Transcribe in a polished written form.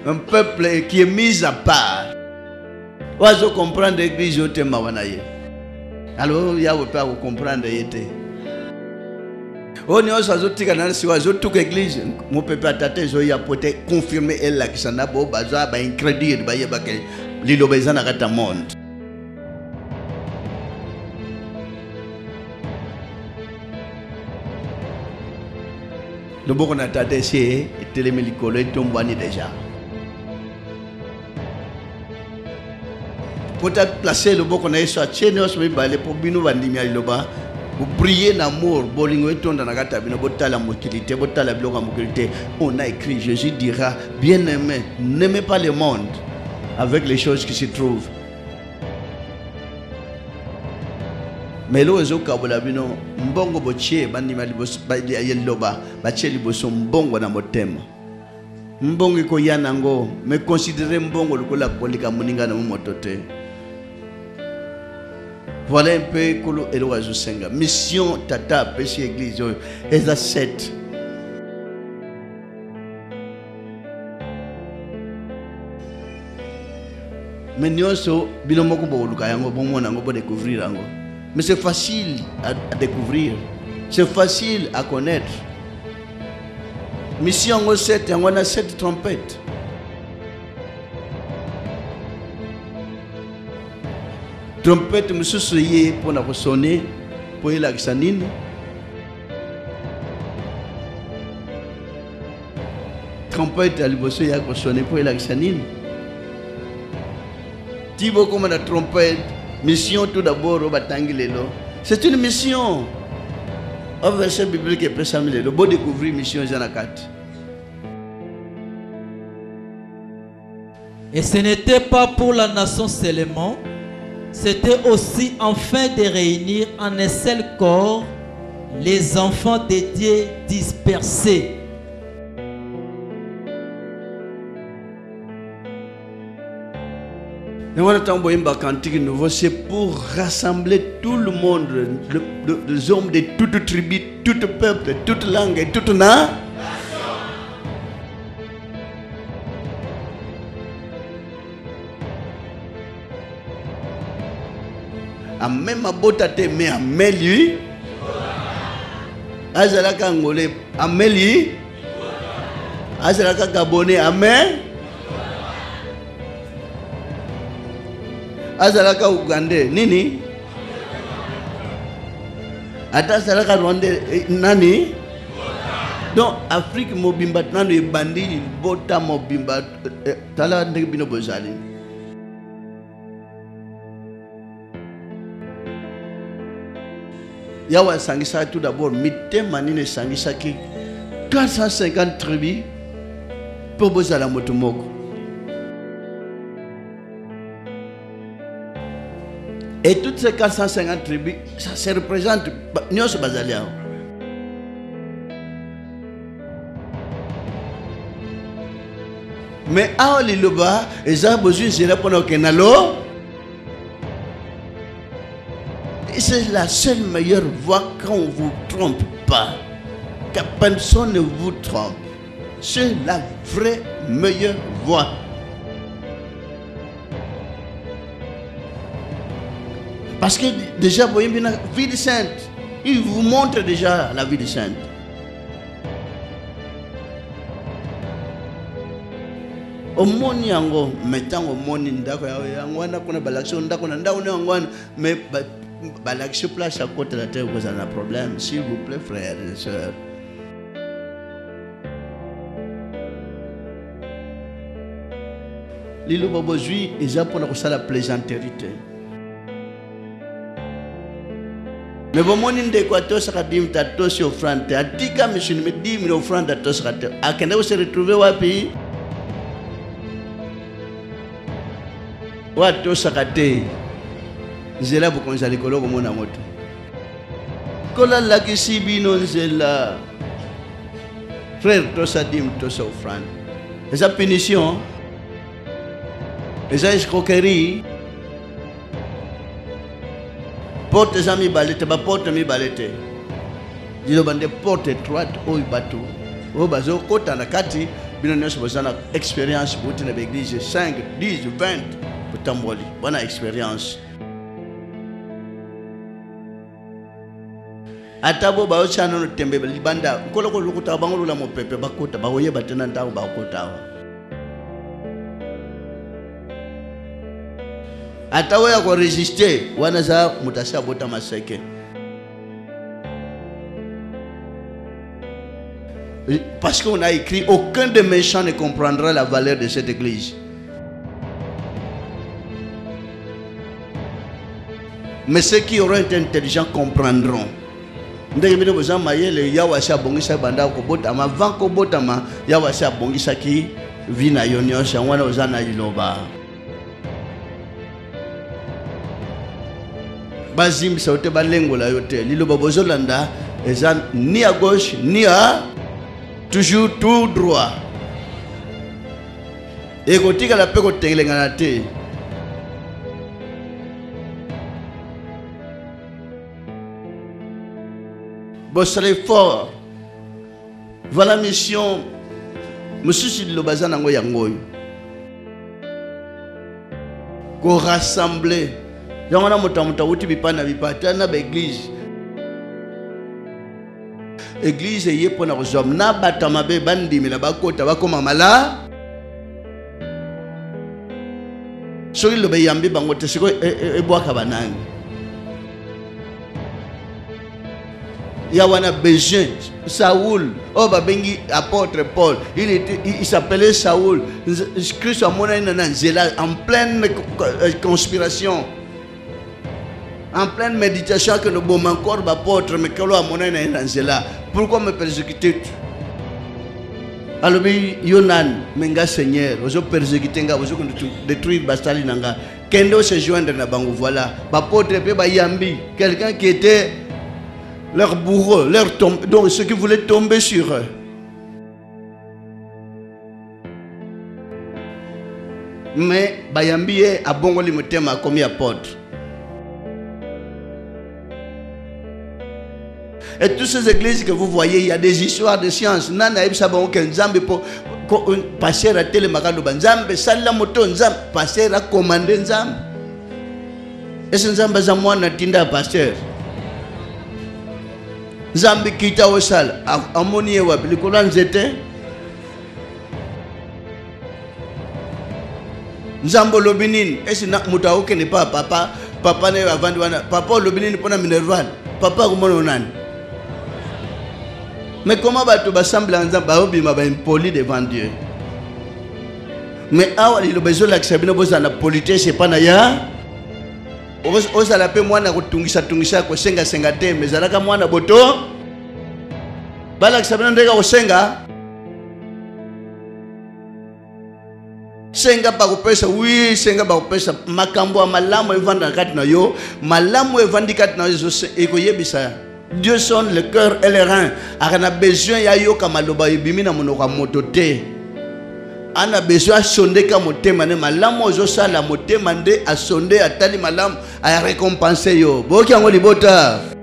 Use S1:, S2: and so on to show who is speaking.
S1: Un peuple qui est mis à part. Vous comprendre l'église au thème. Alors, il y a pas à comprendre. On est aussi à l'église. Mon peuple a tâté, il a peut-être confirmé elle là qui s'en a beau bazar, un crédit, l'île Bézan a un monde. Le bon qu'on a tâté, c'est télémélicolo et tombani déjà. Peut-être placer le bon qu'on a eu sur la chaîne, pour bino vandimia loba. Vous priez l'amour, on a écrit, Jésus dira, bien-aimé, n'aimez pas le monde avec les choses qui s'y trouvent. Mais là, ils ont kabulabino, mbongo boche, bandima libos, badi ayeloba, bache liboso mbongo na motema. Mbongo ko yanango, mais considérez mbongo lukola kolika muninga na motote. Voilà un peu que l'Eloazo Senga. Mission Tata, péché église, et à 7. Mais nous sommes découvrir. Mais c'est facile à découvrir. C'est facile à connaître. Mission 7, on a 7 trompettes. Trompette me soucier pour la sonner pour la xanine. Trompette à l'ibosser à sonner pour la xanine. Thibaut comme la trompette, mission tout d'abord au Batangilelo. C'est une mission. Au verset biblique et présamile, le beau découvrir mission Zanakat.
S2: Et ce n'était pas pour la nation seulement. C'était aussi afin de réunir en un seul corps les enfants de Dieu dispersés.
S1: C'est pour rassembler tout le monde, les hommes de toute tribu, tout peuple, toute langue et toute nation. Même à Botate, mais à Meli, Azalaka Ngolé, à Meli, Azalaka Gabonais, Amen, Azalaka Ougandais, Nini, Azalaka Rwandais, Nani. Donc, Afrique Mobimba, Nani, Bandi, Bota Mobimba, Tala Nebino Bozali. Yawa Sangisa tout d'abord, Mité Manine Sangisa qui 450 tribus pour Bozala Motomoko. Et toutes ces 450 tribus, ça se représente Nyos Bazalia. Mais à Oliloba, ils ont besoin de la pendant qu'il y a l'eau. C'est la seule meilleure voie quand on ne vous trompe pas. Que personne ne vous trompe. C'est la vraie meilleure voie. Parce que déjà, vous voyez la vie de sainte. Il vous montre déjà la vie de sainte. Au monde yango mettant au monde ndako yangwana kuna balaction ndako na ndako yangwana mais balaction place à côté de la terre vous avez un problème s'il vous plaît frères et sœurs. Lilo bobozui ils pour nous la plaisanterie. Mais bon monde ndeko atos kadim tatos offrande atika monsieur me dit mais offrande atos kate akenda se retrouver wapi Wato sakate zela bukonza likolo ko mona moto kola la kisibino zela frère to sadim to sa offrande esa punition esa escroquerie porte zami balete ba porte mi balete dilo bande porte étroite o bato o bazo kota na kati bino nyonso bozana expérience pour une église 5 10 20 pour tamboli bonne expérience atabo ba ochana no tembe libanda koloko lokuta bangolula mo pepe bakota bawoye batena ndawo bakota atawo ya ko résister wana za mutasa bota maseke parce qu'on a écrit aucun des méchants ne comprendra la valeur de cette église. Mais ceux qui auront été intelligents comprendront. Ndenge bino bozama yele yawasa bongisa banda ko botama avant ko botama yawasa bongisa ki vina yonyosha wana ozana iloba. Bazim saute balengo la yote liloba bozolanda ezan ni à gauche ni à toujours tout droit. Et quand tu as la paix, tu as la paix. Vous serez fort. Voilà la mission. Monsieur Sidlo Bazan Ango Yangoy. Qu'on rassemble. Yamana Motamuta Uti Bipana Bipatana Église. Église est pour nos hommes. Na batamabe bandi mais la bakota bakoma mala. Sori le bayambi bangote siko e boaka banani. Ya wana besoin Saoul, oh babengi apôtre Paul, il s'appelait Saoul. Christ a monnaie en pleine conspiration. En pleine méditation que nous sommes encore apôtres, mais que l'on a monnaie là. Pourquoi me persécuter? Alors, Yonan, Menga Seigneur, vous avez persécuté, vous avez détruit Bastali Nanga. Kendo se joindre na bango, voilà. Apôtre Yambi, quelqu'un qui était leur bourreau, leur tombe, donc ceux qui voulaient tomber sur eux. Mais Bayambi est à Bongoli Motema comme apôtre. Et toutes ces églises que vous voyez, il y a des histoires de science. Nana Ebsabon Kenzambe pour passer à Télémagado Banzambe, Salamoto Nzam, passer à commander Nzam. Et c'est Nzamba Zamouana Tinda pasteur. Nzambe Kita Osal, Amonie Wab, le Coran Zete. Nzambo Lobinin, et c'est Moutaou qui n'est pas papa, papa n'est pas Vandouana, papa Lobinin n'est pas Minerval, papa Romononan. Mais comment va tu sembler impoli devant Dieu? Mais ah, il a besoin d'accepter la politesse, c'est pas naya. Osa la paix, moi, na tungisa ko senga senga te, mais alaka moi na boto. Bala accepter ndega ko senga. Senga ba ko pesa, oui, senga ba ko pesa. Makambo malamu evanda kati na yo, malamu evandi kati na yo, eko yebisa. Dieu sonne le cœur et les reins. On a besoin yayo kamaloba ibimi na monoka motote. On a besoin sonder ka motema ne malamu ozosa la motema nde a sonder atali malamu a récompenser yo. Boki yango libota.